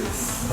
です。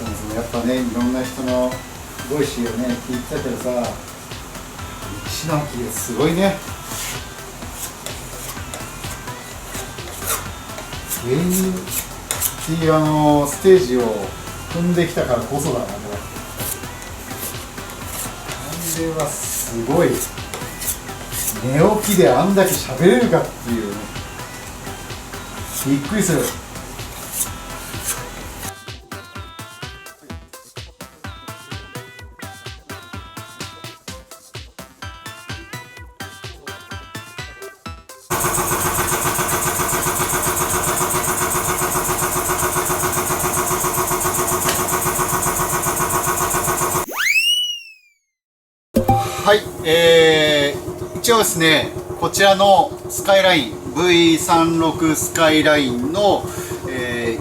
そうですね、やっぱね、いろんな人のボイシーをね、聞いてたけどさ、石巻がすごいね。芸人っていうステージを踏んできたからこそだな、これ。あれはすごい。寝起きであんだけ喋れるかっていうね。びっくりする。はい、一応ですね、こちらのスカイライン V36 スカイラインの、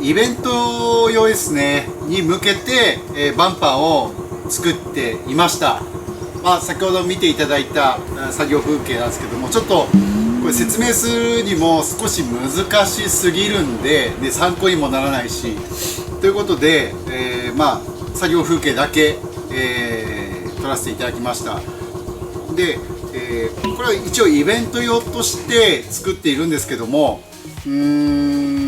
イベント用ですねに向けて、バンパーを作っていました。まあ、先ほど見ていただいた作業風景なんですけども、ちょっとこれ説明するにも少し難しすぎるんで、参考にもならないしということで、まあ作業風景だけ、撮らせていただきました。で、これは一応イベント用として作っているんですけども、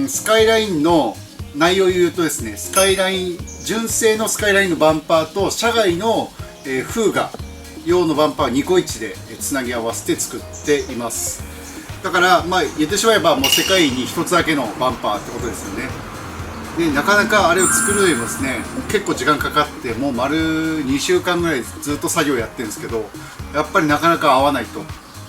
スカイラインの内容を言うとですね、スカイライン純正のスカイラインのバンパーと車外の、フーガ用のバンパーを2個1でつなぎ合わせて作っています。だからまあ言ってしまえばもう世界に1つだけのバンパーってことですよね。でなかなかあれを作るのにもですね、結構時間かかって、もう丸2週間ぐらいずっと作業やってるんですけど、やっぱりなかなか合わないと。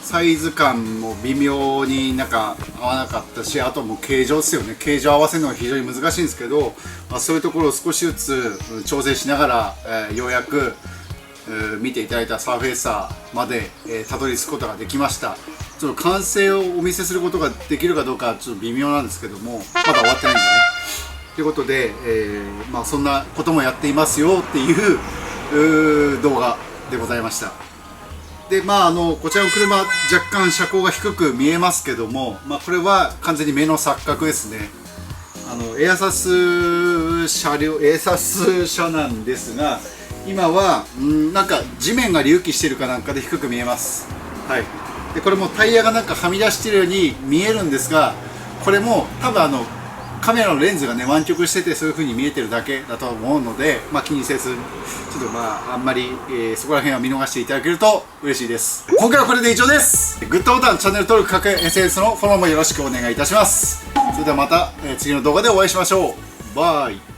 サイズ感も微妙になんか合わなかったし、あともう形状ですよね。形状合わせるのが非常に難しいんですけど、まあ、そういうところを少しずつ調整しながら、ようやく、見ていただいたサーフェイサーまで、たどり着くことができました。ちょっと完成をお見せすることができるかどうかちょっと微妙なんですけども、まだ終わってないんでね。ということで、まあ、そんなこともやっていますよっていう動画でございました。で、まあ、こちらの車若干車高が低く見えますけども、まあ、これは完全に目の錯覚ですね。エアサス車なんですが、今はなんか地面が隆起してるかなんかで低く見えます。はい。でこれもタイヤがなんかはみ出してるように見えるんですが、これも多分カメラのレンズがね湾曲しててそういう風に見えてるだけだと思うので、まあ、気にせずちょっとまああんまり、そこら辺は見逃していただけると嬉しいです。今回はこれで以上です。グッドボタン、チャンネル登録、各 SNS のフォローもよろしくお願いいたします。それではまた、次の動画でお会いしましょう。バイ。